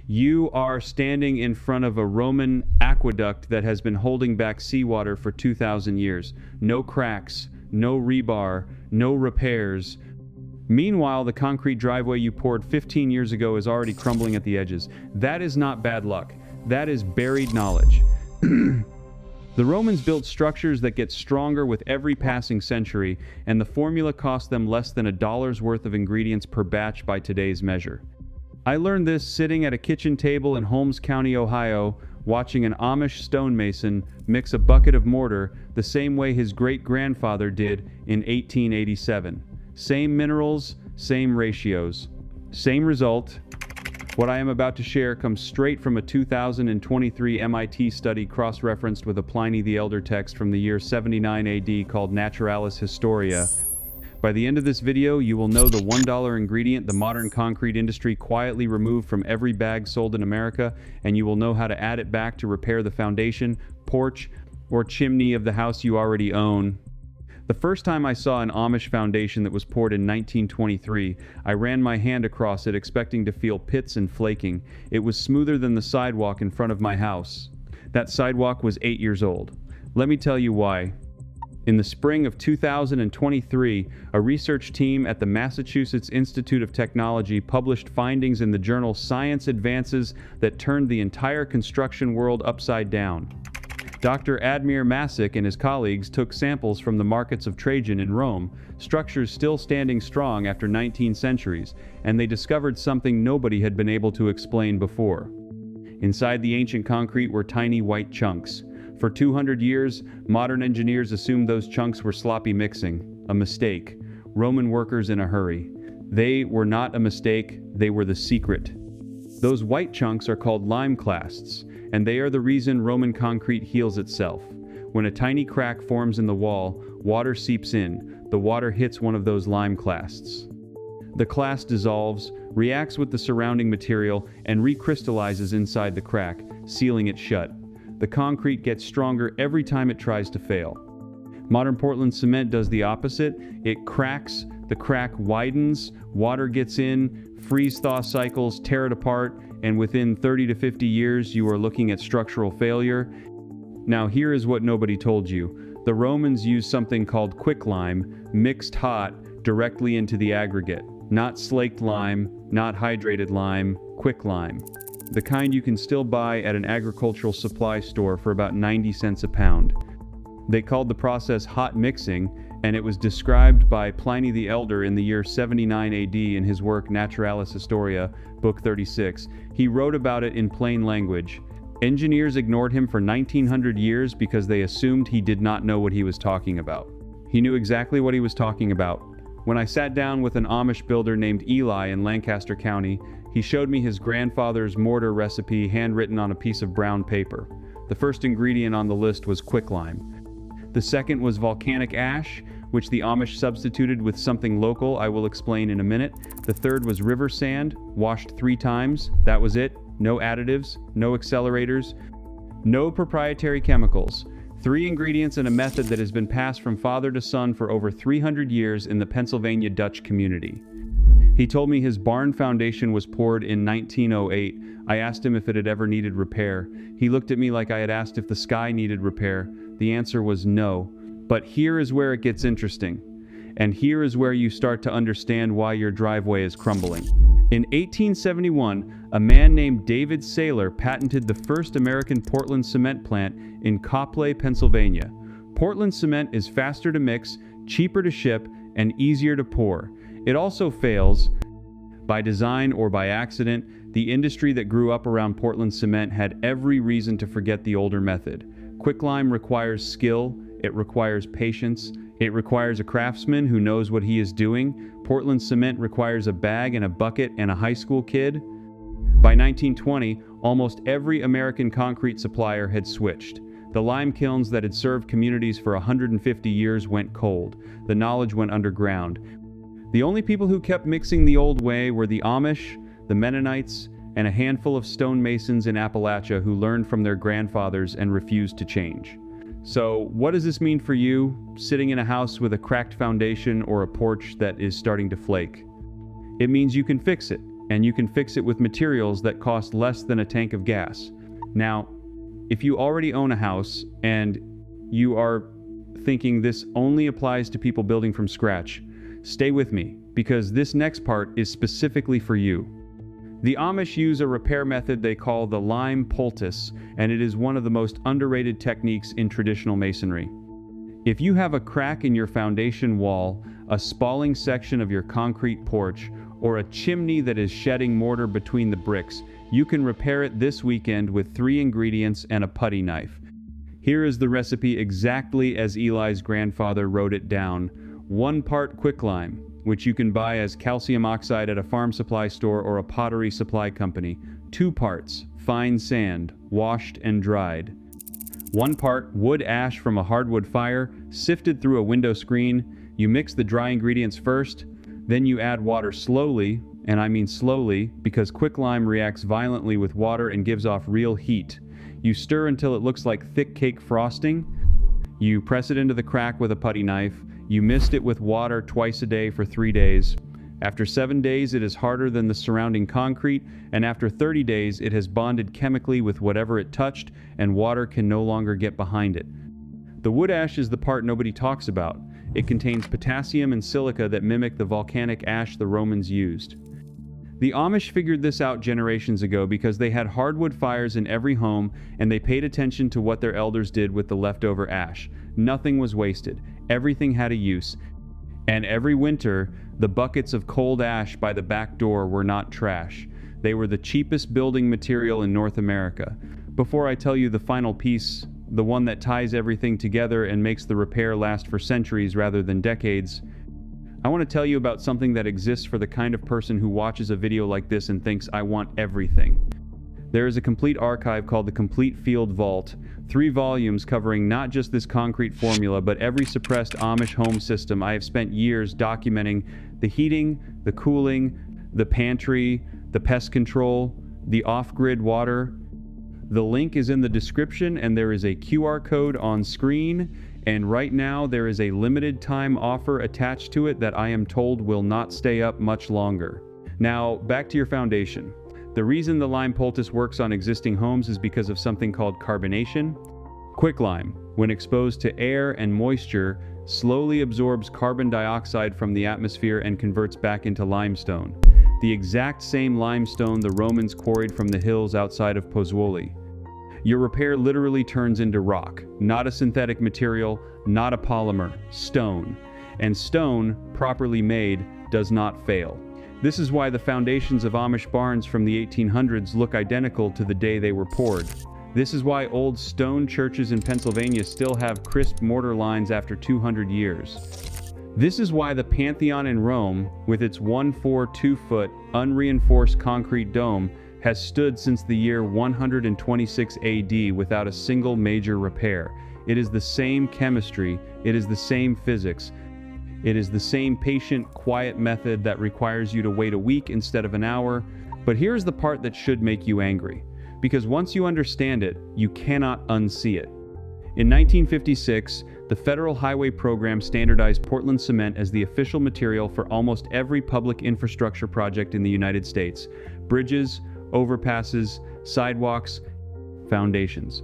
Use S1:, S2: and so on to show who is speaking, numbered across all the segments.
S1: You are standing in front of a Roman aqueduct that has been holding back seawater for 2,000 years. No cracks, no rebar, no repairs. Meanwhile, the concrete driveway you poured 15 years ago is already crumbling at the edges. That is not bad luck. That is buried knowledge. The Romans built structures that get stronger with every passing century, and the formula cost them less than $1 worth of ingredients per batch by today's measure. I learned this sitting at a kitchen table in Holmes County, Ohio, watching an Amish stonemason mix a bucket of mortar the same way his great-grandfather did in 1887. Same minerals, same ratios. Same result. What I am about to share comes straight from a 2023 MIT study cross-referenced with a Pliny the Elder text from the year 79 AD called Naturalis Historia. By the end of this video, you will know the $1 ingredient the modern concrete industry quietly removed from every bag sold in America, and you will know how to add it back to repair the foundation, porch, or chimney of the house you already own. The first time I saw an Amish foundation that was poured in 1923, I ran my hand across it expecting to feel pits and flaking. It was smoother than the sidewalk in front of my house. That sidewalk was 8 years old. Let me tell you why. In the spring of 2023, a research team at the Massachusetts Institute of Technology published findings in the journal Science Advances that turned the entire construction world upside down. Dr. Admir Masick and his colleagues took samples from the markets of Trajan in Rome, structures still standing strong after 19 centuries, and they discovered something nobody had been able to explain before. Inside the ancient concrete were tiny white chunks. For 200 years, modern engineers assumed those chunks were sloppy mixing, a mistake. Roman workers in a hurry. They were not a mistake, they were the secret. Those white chunks are called lime clasts, and they are the reason Roman concrete heals itself. When a tiny crack forms in the wall, water seeps in. The water hits one of those lime clasts. The clast dissolves, reacts with the surrounding material, and recrystallizes inside the crack, sealing it shut. The concrete gets stronger every time it tries to fail. Modern Portland cement does the opposite. It cracks, the crack widens, water gets in, freeze-thaw cycles tear it apart, and within 30 to 50 years you are looking at structural failure. Now here is what nobody told you. The Romans used something called quicklime, mixed hot, directly into the aggregate. Not slaked lime, not hydrated lime, quicklime. The kind you can still buy at an agricultural supply store for about 90 cents a pound. They called the process hot mixing, and it was described by Pliny the Elder in the year 79 AD in his work Naturalis Historia, book 36. He wrote about it in plain language. Engineers ignored him for 1900 years because they assumed he did not know what he was talking about. He knew exactly what he was talking about. When I sat down with an Amish builder named Eli in Lancaster County, he showed me his grandfather's mortar recipe handwritten on a piece of brown paper. The first ingredient on the list was quicklime. The second was volcanic ash, which the Amish substituted with something local I will explain in a minute. The third was river sand, washed 3 times. That was it. No additives, no accelerators, no proprietary chemicals. 3 ingredients and a method that has been passed from father to son for over 300 years in the Pennsylvania Dutch community. He told me his barn foundation was poured in 1908. I asked him if it had ever needed repair. He looked at me like I had asked if the sky needed repair. The answer was no. But here is where it gets interesting. And here is where you start to understand why your driveway is crumbling. In 1871, a man named David Saylor patented the first American Portland cement plant in Coplay, Pennsylvania. Portland cement is faster to mix, cheaper to ship, and easier to pour. It also fails. By design or by accident, the industry that grew up around Portland cement had every reason to forget the older method. Quicklime requires skill, it requires patience, it requires a craftsman who knows what he is doing. Portland cement requires a bag and a bucket and a high school kid. By 1920, almost every American concrete supplier had switched. The lime kilns that had served communities for 150 years went cold. The knowledge went underground. The only people who kept mixing the old way were the Amish, the Mennonites, and a handful of stonemasons in Appalachia who learned from their grandfathers and refused to change. So, what does this mean for you, sitting in a house with a cracked foundation or a porch that is starting to flake? It means you can fix it. and you can fix it with materials that cost less than a tank of gas. Now, if you already own a house and you are thinking this only applies to people building from scratch, stay with me, because this next part is specifically for you. The Amish use a repair method they call the lime poultice, and it is one of the most underrated techniques in traditional masonry. If you have a crack in your foundation wall, a spalling section of your concrete porch, or a chimney that is shedding mortar between the bricks, you can repair it this weekend with 3 ingredients and a putty knife. Here is the recipe exactly as Eli's grandfather wrote it down. 1 part quicklime, which you can buy as calcium oxide at a farm supply store or a pottery supply company. 2 parts fine sand, washed and dried. 1 part wood ash from a hardwood fire, sifted through a window screen. You mix the dry ingredients first, then you add water slowly, and I mean slowly because quicklime reacts violently with water and gives off real heat. You stir until it looks like thick cake frosting. You press it into the crack with a putty knife. You mist it with water twice a day for 3 days. After 7 days, it is harder than the surrounding concrete, and after 30 days, it has bonded chemically with whatever it touched, and water can no longer get behind it. The wood ash is the part nobody talks about. It contains potassium and silica that mimic the volcanic ash the Romans used. The Amish figured this out generations ago because they had hardwood fires in every home, and they paid attention to what their elders did with the leftover ash. Nothing was wasted. Everything had a use. And every winter, the buckets of cold ash by the back door were not trash. They were the cheapest building material in North America. Before I tell you the final piece, the one that ties everything together and makes the repair last for centuries rather than decades, I want to tell you about something that exists for the kind of person who watches a video like this and thinks, I want everything. There is a complete archive called the Complete Field Vault, 3 volumes covering not just this concrete formula, but every suppressed Amish home system. I have spent years documenting the heating, the cooling, the pantry, the pest control, the off-grid water. The link is in the description, and there is a QR code on screen, and right now there is a limited time offer attached to it that I am told will not stay up much longer. Now, back to your foundation. The reason the lime poultice works on existing homes is because of something called carbonation. Quicklime, when exposed to air and moisture, slowly absorbs carbon dioxide from the atmosphere and converts back into limestone. The exact same limestone the Romans quarried from the hills outside of Pozzuoli. Your repair literally turns into rock, not a synthetic material, not a polymer, stone. And stone, properly made, does not fail. This is why the foundations of Amish barns from the 1800s look identical to the day they were poured. This is why old stone churches in Pennsylvania still have crisp mortar lines after 200 years. This is why the Pantheon in Rome, with its 142-foot unreinforced concrete dome, has stood since the year 126 AD without a single major repair. It is the same chemistry, it is the same physics, it is the same patient, quiet method that requires you to wait a week instead of an hour. But here's the part that should make you angry, because once you understand it, you cannot unsee it. In 1956, the Federal Highway Program standardized Portland cement as the official material for almost every public infrastructure project in the United States: bridges, overpasses, sidewalks, foundations.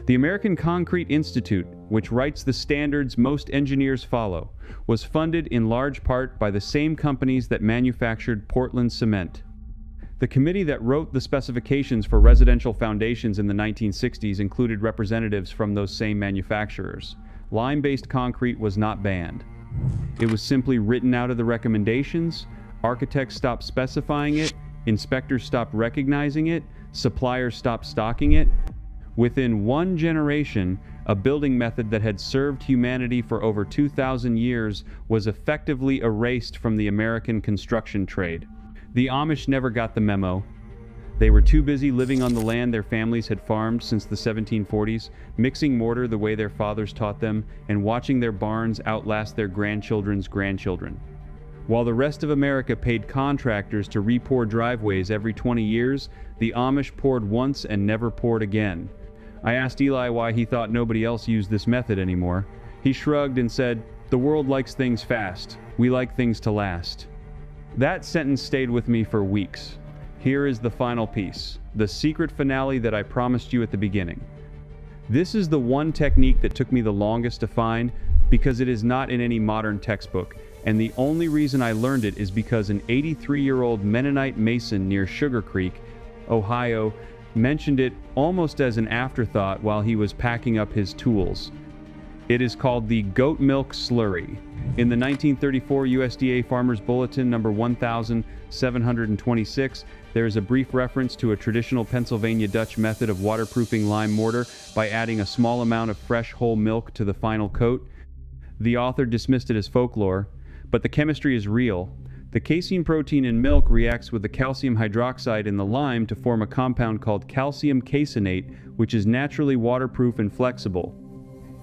S1: The American Concrete Institute, which writes the standards most engineers follow, was funded in large part by the same companies that manufactured Portland cement. The committee that wrote the specifications for residential foundations in the 1960s included representatives from those same manufacturers. Lime-based concrete was not banned. It was simply written out of the recommendations. Architects stopped specifying it, inspectors stopped recognizing it, suppliers stopped stocking it. Within 1 generation, a building method that had served humanity for over 2,000 years was effectively erased from the American construction trade. The Amish never got the memo. They were too busy living on the land their families had farmed since the 1740s, mixing mortar the way their fathers taught them, and watching their barns outlast their grandchildren's grandchildren. While the rest of America paid contractors to re-pour driveways every 20 years, the Amish poured once and never poured again. I asked Eli why he thought nobody else used this method anymore. He shrugged and said, "The world likes things fast. We like things to last." That sentence stayed with me for weeks. Here is the final piece, the secret finale that I promised you at the beginning. This is the one technique that took me the longest to find because it is not in any modern textbook, and the only reason I learned it is because an 83-year-old Mennonite Mason near Sugar Creek, Ohio, mentioned it almost as an afterthought while he was packing up his tools. It is called the goat milk slurry. In the 1934 USDA Farmers Bulletin number 1726, there is a brief reference to a traditional Pennsylvania Dutch method of waterproofing lime mortar by adding a small amount of fresh whole milk to the final coat. The author dismissed it as folklore, but the chemistry is real. The casein protein in milk reacts with the calcium hydroxide in the lime to form a compound called calcium caseinate, which is naturally waterproof and flexible.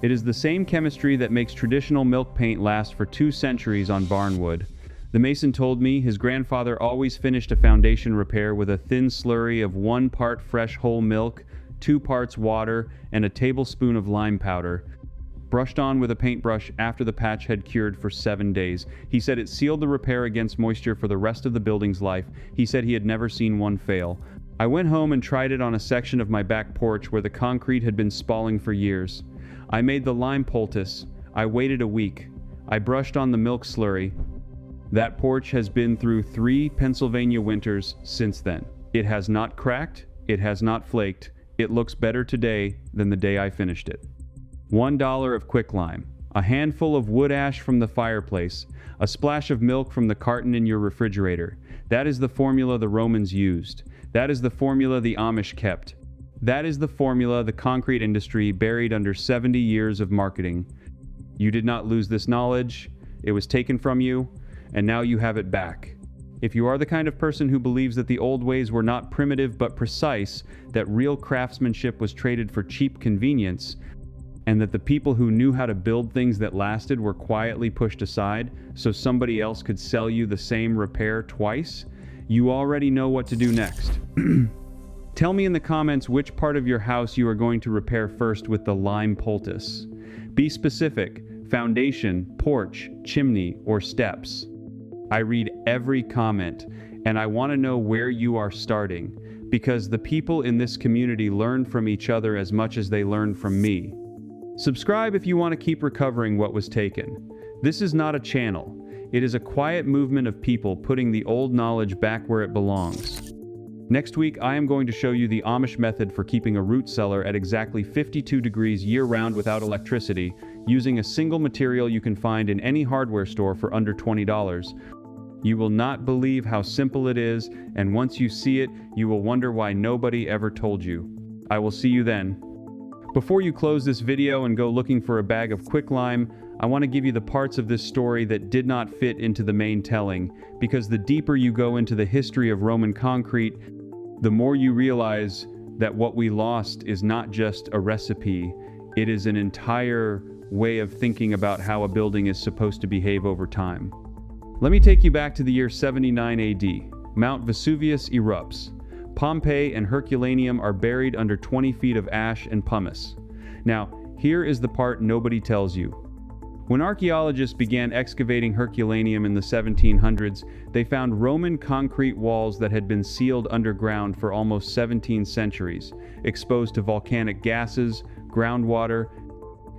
S1: It is the same chemistry that makes traditional milk paint last for 2 centuries on barnwood. The mason told me his grandfather always finished a foundation repair with a thin slurry of 1 part fresh whole milk, 2 parts water, and a tablespoon of lime powder, brushed on with a paintbrush after the patch had cured for 7 days. He said it sealed the repair against moisture for the rest of the building's life. He said he had never seen one fail. I went home and tried it on a section of my back porch where the concrete had been spalling for years. I made the lime poultice. I waited a week. I brushed on the milk slurry. That porch has been through 3 Pennsylvania winters since then. It has not cracked. It has not flaked. It looks better today than the day I finished it. $1 of quicklime, a handful of wood ash from the fireplace, a splash of milk from the carton in your refrigerator. That is the formula the Romans used. That is the formula the Amish kept. That is the formula the concrete industry buried under 70 years of marketing. You did not lose this knowledge. It was taken from you, and now you have it back. If you are the kind of person who believes that the old ways were not primitive but precise, that real craftsmanship was traded for cheap convenience, and that the people who knew how to build things that lasted were quietly pushed aside so somebody else could sell you the same repair twice, you already know what to do next. Tell me in the comments which part of your house you are going to repair first with the lime poultice. Be specific: foundation, porch, chimney, or steps. I read every comment, and I want to know where you are starting, because the people in this community learn from each other as much as they learn from me. Subscribe if you want to keep recovering what was taken. This is not a channel. It is a quiet movement of people putting the old knowledge back where it belongs. Next week, I am going to show you the Amish method for keeping a root cellar at exactly 52 degrees year-round without electricity, using a single material you can find in any hardware store for under $20. You will not believe how simple it is, and once you see it, you will wonder why nobody ever told you. I will see you then. Before you close this video and go looking for a bag of quicklime, I want to give you the parts of this story that did not fit into the main telling, because the deeper you go into the history of Roman concrete, the more you realize that what we lost is not just a recipe, it is an entire way of thinking about how a building is supposed to behave over time. Let me take you back to the year 79 AD. Mount Vesuvius erupts. Pompeii and Herculaneum are buried under 20 feet of ash and pumice. Now, here is the part nobody tells you. When archaeologists began excavating Herculaneum in the 1700s, they found Roman concrete walls that had been sealed underground for almost 17 centuries, exposed to volcanic gases, groundwater,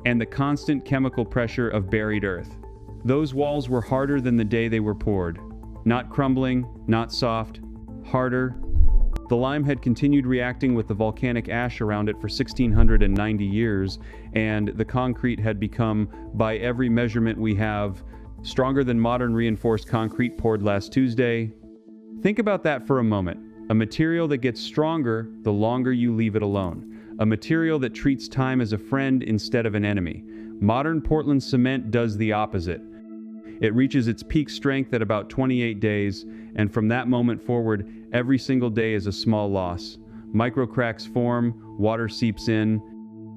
S1: and the constant chemical pressure of buried earth. Those walls were harder than the day they were poured. Not crumbling, not soft, harder. The lime had continued reacting with the volcanic ash around it for 1,690 years, and the concrete had become, by every measurement we have, stronger than modern reinforced concrete poured last Tuesday. Think about that for a moment. A material that gets stronger the longer you leave it alone. A material that treats time as a friend instead of an enemy. Modern Portland cement does the opposite. It reaches its peak strength at about 28 days, and from that moment forward, every single day is a small loss. Microcracks form, water seeps in.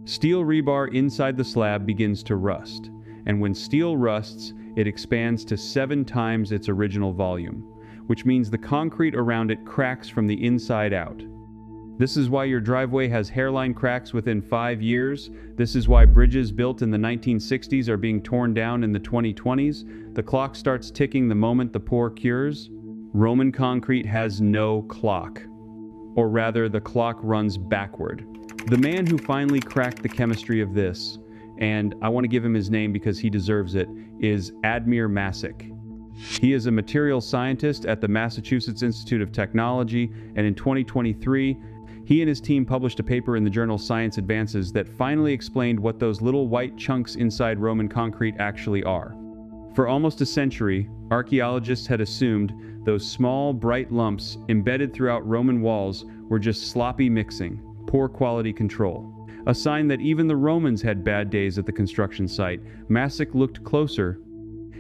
S1: Steel rebar inside the slab begins to rust, and when steel rusts, it expands to 7 times its original volume, which means the concrete around it cracks from the inside out. This is why your driveway has hairline cracks within 5 years. This is why bridges built in the 1960s are being torn down in the 2020s. The clock starts ticking the moment the pour cures. Roman concrete has no clock. Or rather, the clock runs backward. The man who finally cracked the chemistry of this, and I want to give him his name because he deserves it, is Admir Masick. He is a materials scientist at the Massachusetts Institute of Technology, and in 2023, he and his team published a paper in the journal Science Advances that finally explained what those little white chunks inside Roman concrete actually are. For almost a century, archaeologists had assumed those small, bright lumps embedded throughout Roman walls were just sloppy mixing, poor quality control. A sign that even the Romans had bad days at the construction site. Masick looked closer.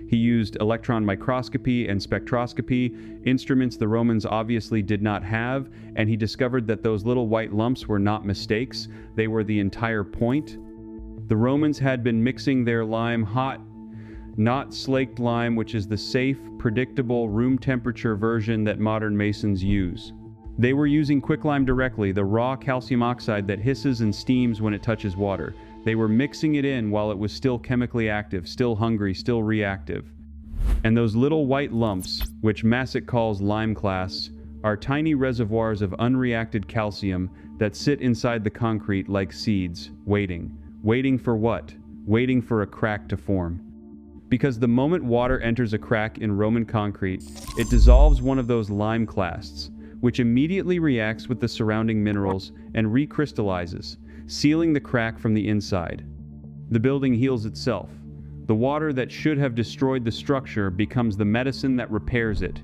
S1: He used electron microscopy and spectroscopy, instruments the Romans obviously did not have, and he discovered that those little white lumps were not mistakes, they were the entire point. The Romans had been mixing their lime hot, not slaked lime, which is the safe, predictable, room temperature version that modern masons use. They were using quicklime directly, the raw calcium oxide that hisses and steams when it touches water. They were mixing it in while it was still chemically active, still hungry, still reactive. And those little white lumps, which Masick calls lime clasts, are tiny reservoirs of unreacted calcium that sit inside the concrete like seeds, waiting. Waiting for what? Waiting for a crack to form. Because the moment water enters a crack in Roman concrete, it dissolves one of those lime clasts, which immediately reacts with the surrounding minerals and recrystallizes, sealing the crack from the inside. The building heals itself. The water that should have destroyed the structure becomes the medicine that repairs it.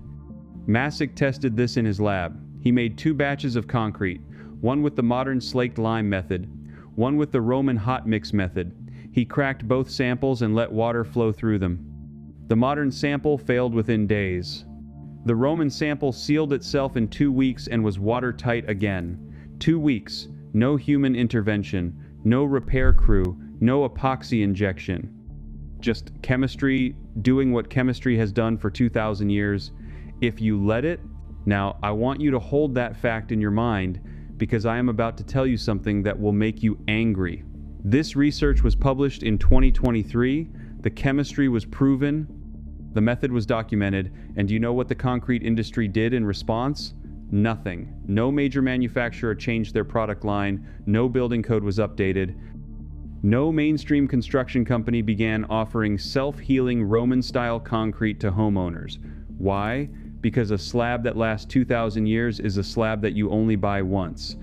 S1: Masick tested this in his lab. He made 2 batches of concrete, one with the modern slaked lime method, one with the Roman hot mix method. He cracked both samples and let water flow through them. The modern sample failed within days. The Roman sample sealed itself in 2 weeks and was watertight again. 2 weeks, no human intervention, no repair crew, no epoxy injection. Just chemistry doing what chemistry has done for 2,000 years. If you let it, now I want you to hold that fact in your mind because I am about to tell you something that will make you angry. This research was published in 2023, the chemistry was proven, the method was documented, and do you know what the concrete industry did in response? Nothing. No major manufacturer changed their product line, no building code was updated, no mainstream construction company began offering self-healing Roman-style concrete to homeowners. Why? Because a slab that lasts 2,000 years is a slab that you only buy once.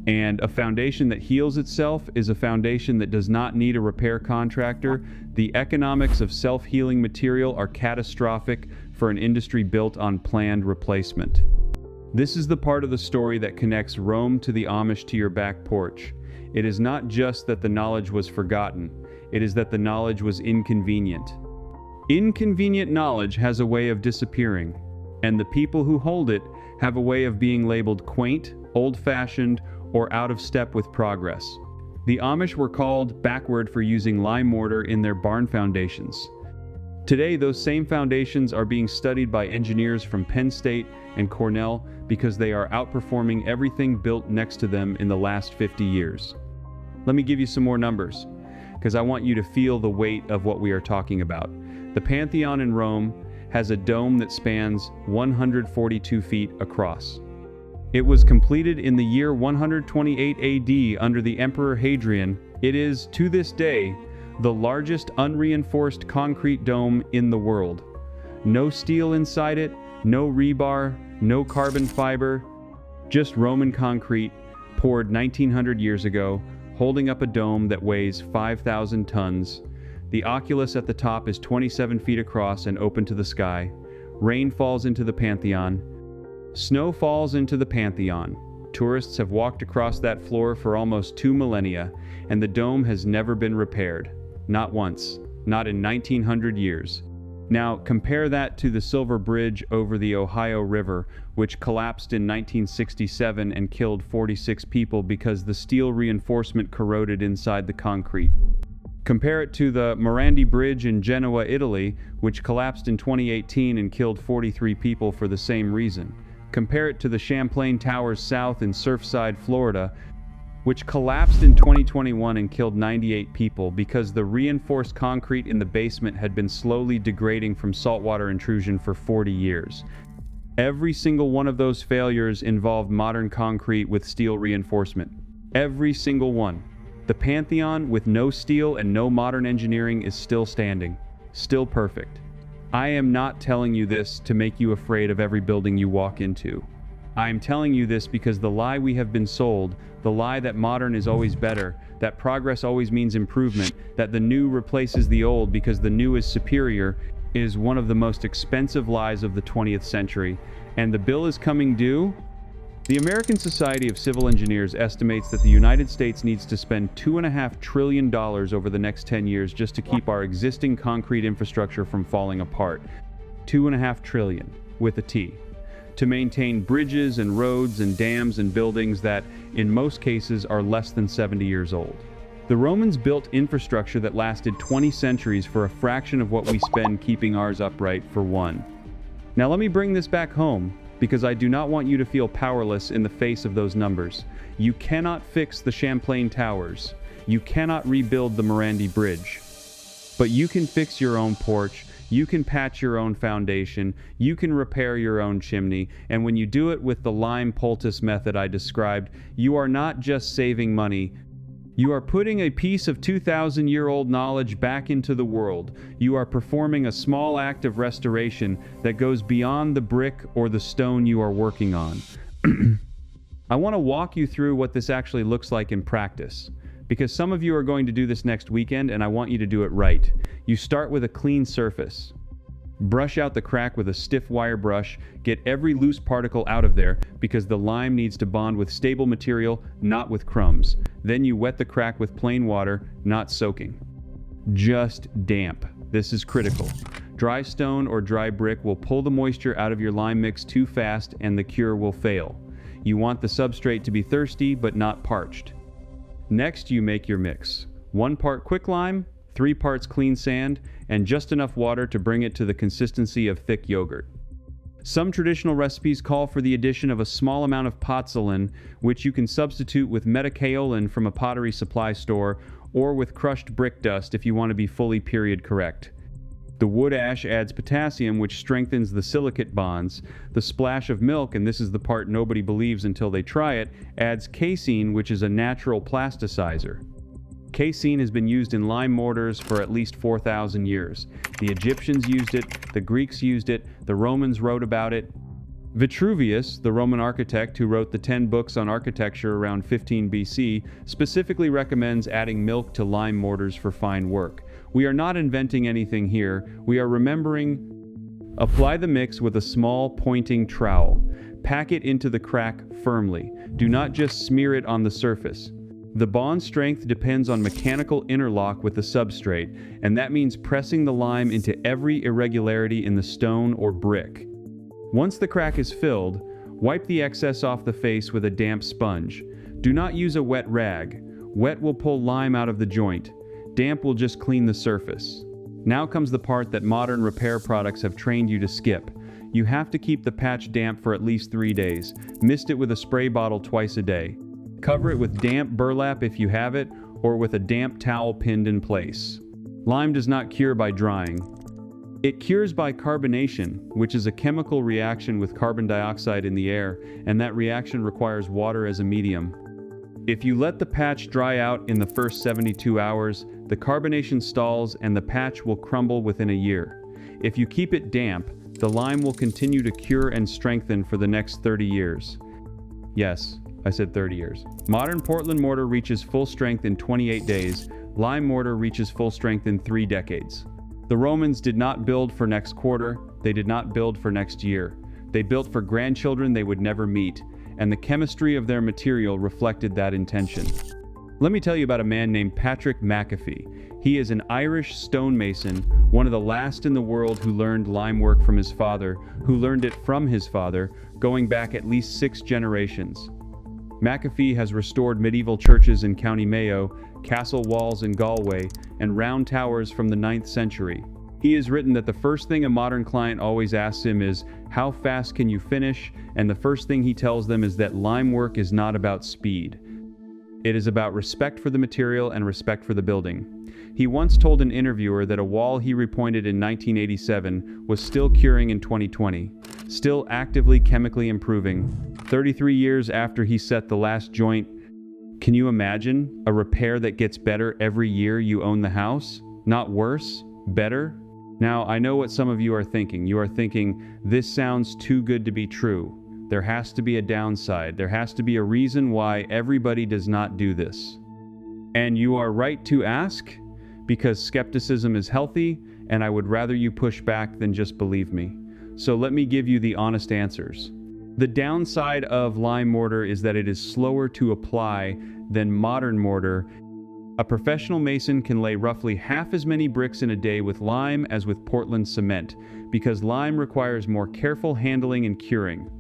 S1: And a foundation that heals itself is a foundation that does not need a repair contractor. The economics of self-healing material are catastrophic for an industry built on planned replacement. This is the part of the story that connects Rome to the Amish to your back porch. It is not just that the knowledge was forgotten, it is that the knowledge was inconvenient. Inconvenient knowledge has a way of disappearing, and the people who hold it have a way of being labeled quaint, old-fashioned, or out of step with progress. The Amish were called backward for using lime mortar in their barn foundations. Today, those same foundations are being studied by engineers from Penn State and Cornell because they are outperforming everything built next to them in the last 50 years. Let me give you some more numbers, because I want you to feel the weight of what we are talking about. The Pantheon in Rome has a dome that spans 142 feet across. It was completed in the year 128 AD under the Emperor Hadrian. It is, to this day, the largest unreinforced concrete dome in the world. No steel inside it, no rebar, no carbon fiber, just Roman concrete poured 1900 years ago, holding up a dome that weighs 5,000 tons. The oculus at the top is 27 feet across and open to the sky. Rain falls into the Pantheon. Snow falls into the Pantheon. Tourists have walked across that floor for almost 2 millennia, and the dome has never been repaired. Not once. Not in 1900 years. Now, compare that to the Silver Bridge over the Ohio River, which collapsed in 1967 and killed 46 people because the steel reinforcement corroded inside the concrete. Compare it to the Morandi Bridge in Genoa, Italy, which collapsed in 2018 and killed 43 people for the same reason. Compare it to the Champlain Towers South in Surfside, Florida, which collapsed in 2021 and killed 98 people because the reinforced concrete in the basement had been slowly degrading from saltwater intrusion for 40 years. Every single one of those failures involved modern concrete with steel reinforcement. Every single one. The Pantheon with no steel and no modern engineering is still standing. Still perfect. I am not telling you this to make you afraid of every building you walk into. I am telling you this because the lie we have been sold, the lie that modern is always better, that progress always means improvement, that the new replaces the old because the new is superior, is one of the most expensive lies of the 20th century. And the bill is coming due? The American Society of Civil Engineers estimates that the United States needs to spend $2.5 trillion over the next 10 years just to keep our existing concrete infrastructure from falling apart. $2.5 trillion, with a T. To maintain bridges and roads and dams and buildings that, in most cases, are less than 70 years old. The Romans built infrastructure that lasted 20 centuries for a fraction of what we spend keeping ours upright for one. Now let me bring this back home, because I do not want you to feel powerless in the face of those numbers. You cannot fix the Champlain Towers. You cannot rebuild the Morandi Bridge. But you can fix your own porch. You can patch your own foundation, you can repair your own chimney, and when you do it with the lime poultice method I described, you are not just saving money, you are putting a piece of 2,000-year-old knowledge back into the world. You are performing a small act of restoration that goes beyond the brick or the stone you are working on. I want to walk you through what this actually looks like in practice, because some of you are going to do this next weekend and I want you to do it right. You start with a clean surface. Brush out the crack with a stiff wire brush. Get every loose particle out of there because the lime needs to bond with stable material, not with crumbs. Then you wet the crack with plain water, not soaking. Just damp. This is critical. Dry stone or dry brick will pull the moisture out of your lime mix too fast and the cure will fail. You want the substrate to be thirsty but not parched. Next, you make your mix. 1 part quicklime, 3 parts clean sand, and just enough water to bring it to the consistency of thick yogurt. Some traditional recipes call for the addition of a small amount of pozzolan, which you can substitute with metakaolin from a pottery supply store, or with crushed brick dust if you want to be fully period correct. The wood ash adds potassium, which strengthens the silicate bonds. The splash of milk, and this is the part nobody believes until they try it, adds casein, which is a natural plasticizer. Casein has been used in lime mortars for at least 4,000 years. The Egyptians used it, the Greeks used it, the Romans wrote about it. Vitruvius, the Roman architect who wrote the 10 books on architecture around 15 BC, specifically recommends adding milk to lime mortars for fine work. We are not inventing anything here, we are remembering. Apply the mix with a small pointing trowel. Pack it into the crack firmly. Do not just smear it on the surface. The bond strength depends on mechanical interlock with the substrate, and that means pressing the lime into every irregularity in the stone or brick. Once the crack is filled, wipe the excess off the face with a damp sponge. Do not use a wet rag. Wet will pull lime out of the joint. Damp will just clean the surface. Now comes the part that modern repair products have trained you to skip. You have to keep the patch damp for at least 3 days. Mist it with a spray bottle twice a day. Cover it with damp burlap if you have it, or with a damp towel pinned in place. Lime does not cure by drying. It cures by carbonation, which is a chemical reaction with carbon dioxide in the air, and that reaction requires water as a medium. If you let the patch dry out in the first 72 hours, the carbonation stalls and the patch will crumble within a year. If you keep it damp, the lime will continue to cure and strengthen for the next 30 years. Yes, I said 30 years. Modern Portland mortar reaches full strength in 28 days. Lime mortar reaches full strength in 3 decades. The Romans did not build for next quarter. They did not build for next year. They built for grandchildren they would never meet, and the chemistry of their material reflected that intention. Let me tell you about a man named Patrick McAfee. He is an Irish stonemason, one of the last in the world who learned lime work from his father, who learned it from his father, going back at least 6 generations. McAfee has restored medieval churches in County Mayo, castle walls in Galway, and round towers from the 9th century. He has written that the first thing a modern client always asks him is, "How fast can you finish?" And the first thing he tells them is that lime work is not about speed. It is about respect for the material and respect for the building. He once told an interviewer that a wall he repointed in 1987 was still curing in 2020. still actively chemically improving. 33 years after he set the last joint. Can you imagine a repair that gets better every year you own the house? Not worse, better? Now, I know what some of you are thinking. You are thinking, this sounds too good to be true. There has to be a downside. There has to be a reason why everybody does not do this. And you are right to ask, because skepticism is healthy, and I would rather you push back than just believe me. So let me give you the honest answers. The downside of lime mortar is that it is slower to apply than modern mortar. A professional mason can lay roughly half as many bricks in a day with lime as with Portland cement, because lime requires more careful handling and curing.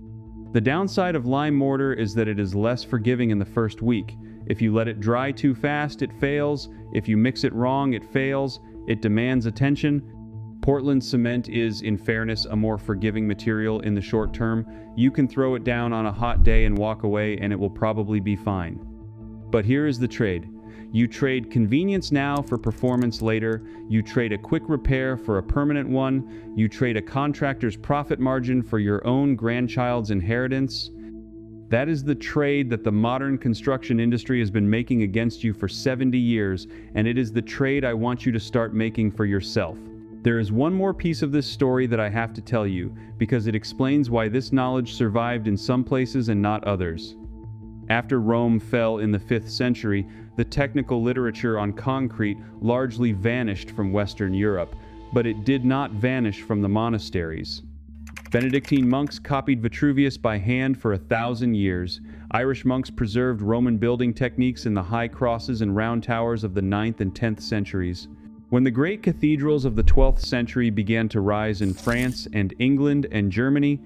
S1: The downside of lime mortar is that it is less forgiving in the first week. If you let it dry too fast, it fails. If you mix it wrong, it fails. It demands attention. Portland cement is, in fairness, a more forgiving material in the short term. You can throw it down on a hot day and walk away, and it will probably be fine. But here is the trade. You trade convenience now for performance later. You trade a quick repair for a permanent one. You trade a contractor's profit margin for your own grandchild's inheritance. That is the trade that the modern construction industry has been making against you for 70 years, and it is the trade I want you to start making for yourself. There is one more piece of this story that I have to tell you, because it explains why this knowledge survived in some places and not others. After Rome fell in the 5th century, the technical literature on concrete largely vanished from Western Europe, but it did not vanish from the monasteries. Benedictine monks copied Vitruvius by hand for 1,000 years. Irish monks preserved Roman building techniques in the high crosses and round towers of the 9th and 10th centuries. When the great cathedrals of the 12th century began to rise in France and England and Germany,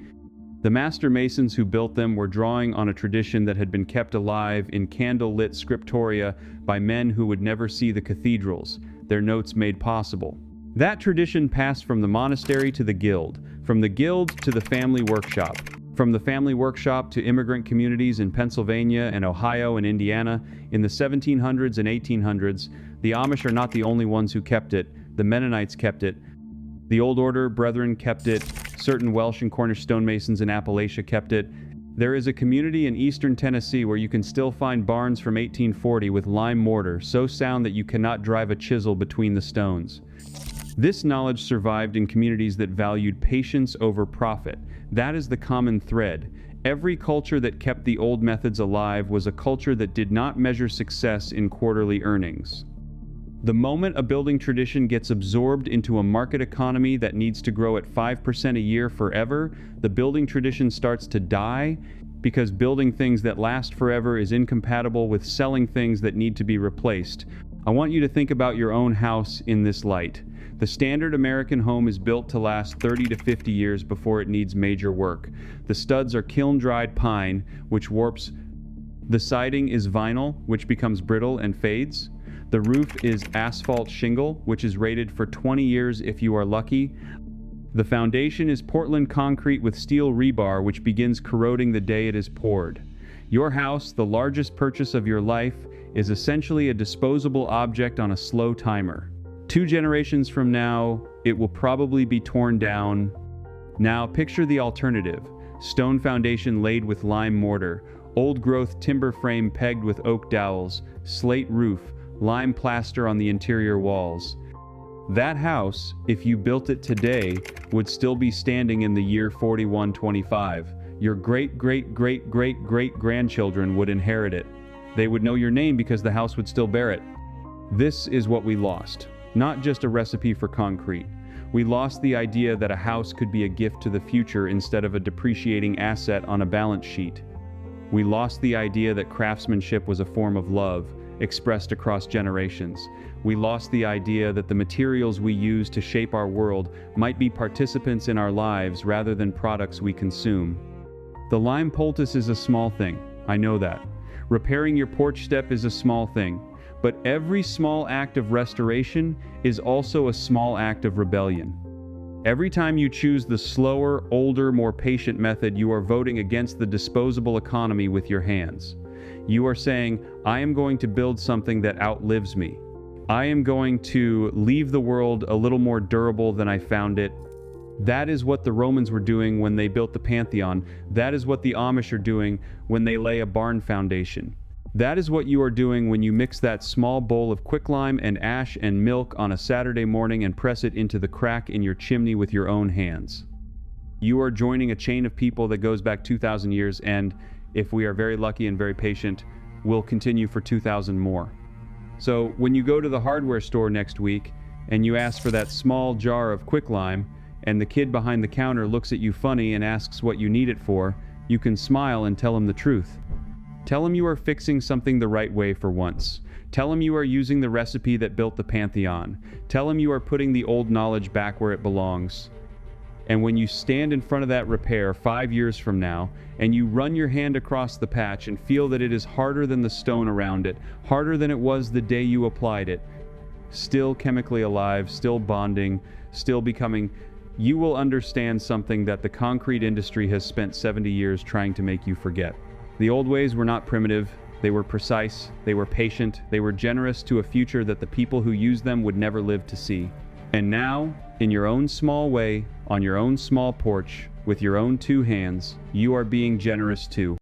S1: the master masons who built them were drawing on a tradition that had been kept alive in candle-lit scriptoria by men who would never see the cathedrals, their notes made possible. That tradition passed from the monastery to the guild, from the guild to the family workshop, from the family workshop to immigrant communities in Pennsylvania and Ohio and Indiana. In the 1700s and 1800s, the Amish are not the only ones who kept it. The Mennonites kept it. The Old Order Brethren kept it. Certain Welsh and Cornish stonemasons in Appalachia kept it. There is a community in eastern Tennessee where you can still find barns from 1840 with lime mortar, so sound that you cannot drive a chisel between the stones. This knowledge survived in communities that valued patience over profit. That is the common thread. Every culture that kept the old methods alive was a culture that did not measure success in quarterly earnings. The moment a building tradition gets absorbed into a market economy that needs to grow at 5% a year forever, the building tradition starts to die, because building things that last forever is incompatible with selling things that need to be replaced. I want you to think about your own house in this light. The standard American home is built to last 30 to 50 years before it needs major work. The studs are kiln-dried pine, which warps. The siding is vinyl, which becomes brittle and fades. The roof is asphalt shingle, which is rated for 20 years if you are lucky. The foundation is Portland concrete with steel rebar, which begins corroding the day it is poured. Your house, the largest purchase of your life, is essentially a disposable object on a slow timer. 2 generations from now, it will probably be torn down. Now picture the alternative. Stone foundation laid with lime mortar, old-growth timber frame pegged with oak dowels, slate roof, lime plaster on the interior walls. That house, if you built it today, would still be standing in the year 4125. Your great-great-great-great-great-grandchildren would inherit it. They would know your name because the house would still bear it. This is what we lost. Not just a recipe for concrete. We lost the idea that a house could be a gift to the future instead of a depreciating asset on a balance sheet. We lost the idea that craftsmanship was a form of love, expressed across generations. We lost the idea that the materials we use to shape our world might be participants in our lives rather than products we consume. The lime poultice is a small thing, I know that. Repairing your porch step is a small thing, but every small act of restoration is also a small act of rebellion. Every time you choose the slower, older, more patient method, you are voting against the disposable economy with your hands. You are saying, I am going to build something that outlives me. I am going to leave the world a little more durable than I found it. That is what the Romans were doing when they built the Pantheon. That is what the Amish are doing when they lay a barn foundation. That is what you are doing when you mix that small bowl of quicklime and ash and milk on a Saturday morning and press it into the crack in your chimney with your own hands. You are joining a chain of people that goes back 2,000 years and, if we are very lucky and very patient, will continue for 2,000 more. So when you go to the hardware store next week and you ask for that small jar of quicklime and the kid behind the counter looks at you funny and asks what you need it for, you can smile and tell him the truth. Tell him you are fixing something the right way for once. Tell him you are using the recipe that built the Pantheon. Tell him you are putting the old knowledge back where it belongs. And when you stand in front of that repair 5 years from now, and you run your hand across the patch and feel that it is harder than the stone around it, harder than it was the day you applied it, still chemically alive, still bonding, still becoming, you will understand something that the concrete industry has spent 70 years trying to make you forget. The old ways were not primitive, they were precise, they were patient, they were generous to a future that the people who used them would never live to see. And now, in your own small way, on your own small porch, with your own 2 hands, you are being generous too.